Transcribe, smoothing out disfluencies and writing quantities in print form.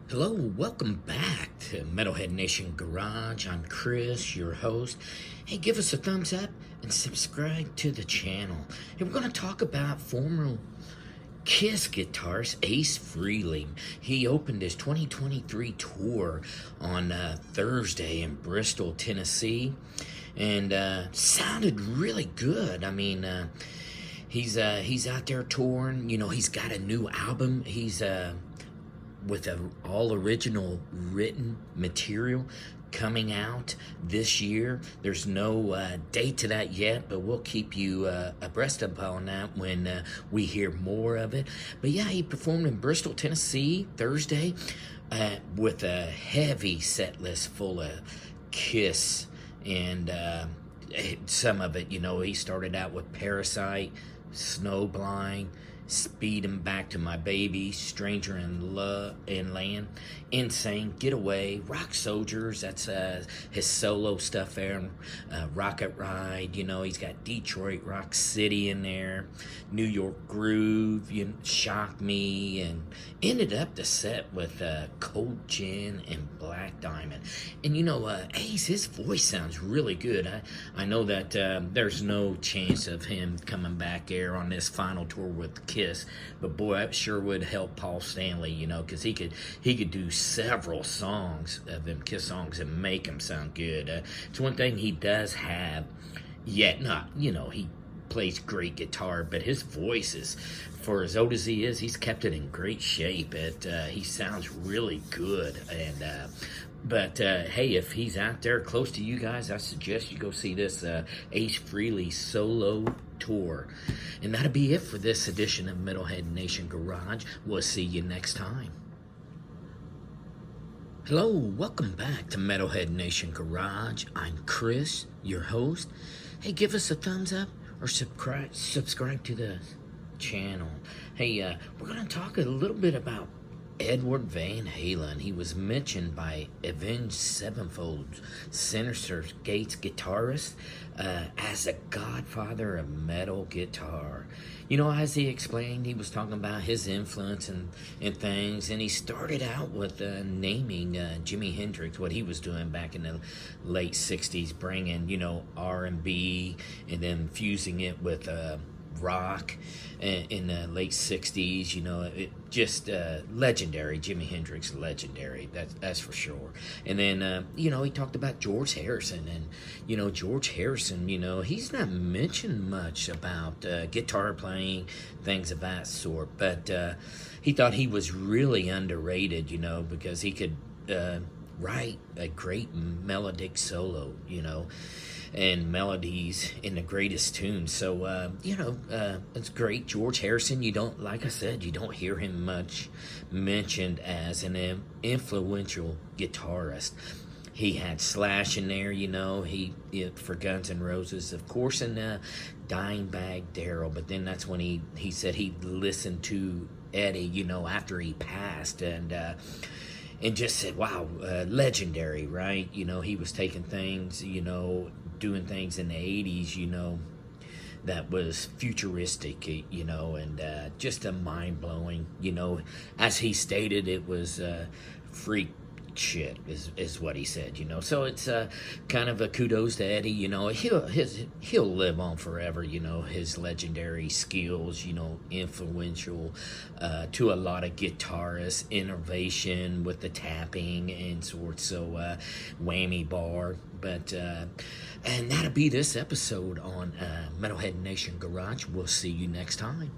Hello, welcome back to Metalhead Nation Garage. I'm Chris, your host. Hey, give us a thumbs up and subscribe to the channel. And we're going to talk about former Kiss guitarist Ace Frehley. He opened his 2023 tour on Thursday in Bristol, Tennessee, and sounded really good. I mean, he's out there touring. You know, he's got a new album. He's with all original written material coming out this year. There's no date to that yet, but we'll keep you abreast on that when we hear more of it. But yeah, he performed in Bristol, Tennessee Thursday with a heavy set list full of Kiss, and some of it, you know, he started out with Parasite, Snowblind, Speeding Back to My Baby, Stranger in Love and Land, Insane, Getaway, Rock Soldiers, that's his solo stuff there, Rocket Ride, you know, he's got Detroit Rock City in there, New York Groove, Shock Me, and ended up the set with Cold Gin and Black Diamond. And you know, Ace, his voice sounds really good. I know that there's no chance of him coming back there on this final tour with Kiss, but boy, it sure would help Paul Stanley, you know, because he could do several songs of them Kiss songs and make them sound good. It's one thing he does have, yet not, you know, he plays great guitar, but his voice is, for as old as he is, he's kept it in great shape. He sounds really good, and but hey, if he's out there close to you guys, I suggest you go see this Ace Frehley solo tour. And that'll be it for this edition of Metalhead Nation Garage. We'll see you next time. Hello, welcome back to Metalhead Nation Garage. I'm Chris, your host. Hey, give us a thumbs up or subscribe to the channel. Hey, we're going to talk a little bit about Edward Van Halen. He was mentioned by Avenged Sevenfold, Sinister Gates guitarist, as a godfather of metal guitar. You know, as he explained, he was talking about his influence and things, and he started out with naming Jimi Hendrix, what he was doing back in the late 60s, bringing, you know, R&B and then fusing it with rock in the late 60s, you know, it just legendary. Jimi Hendrix, legendary, that's for sure. And then you know, he talked about George Harrison, and you know, George Harrison, you know, he's not mentioned much about guitar playing, things of that sort, but he thought he was really underrated, you know, because he could write a great melodic solo, you know, and melodies in the greatest tunes. So, you know, it's great. George Harrison, you don't, like I said, you don't hear him much mentioned as an influential guitarist. He had Slash in there, you know, for Guns N' Roses, of course, and Dimebag Darrell. But then that's when he said he listened to Eddie, you know, after he passed, and just said, wow, legendary, right? You know, he was taking things, you know, doing things in the 80s, you know, that was futuristic, you know, and just a mind-blowing, you know, as he stated, it was freak shit is what he said, you know. So it's kind of a kudos to Eddie, you know. He'll live on forever, you know, his legendary skills, you know, influential to a lot of guitarists, innovation with the tapping and sorts. So whammy bar, but and that'll be this episode on Metalhead Nation Garage. We'll see you next time.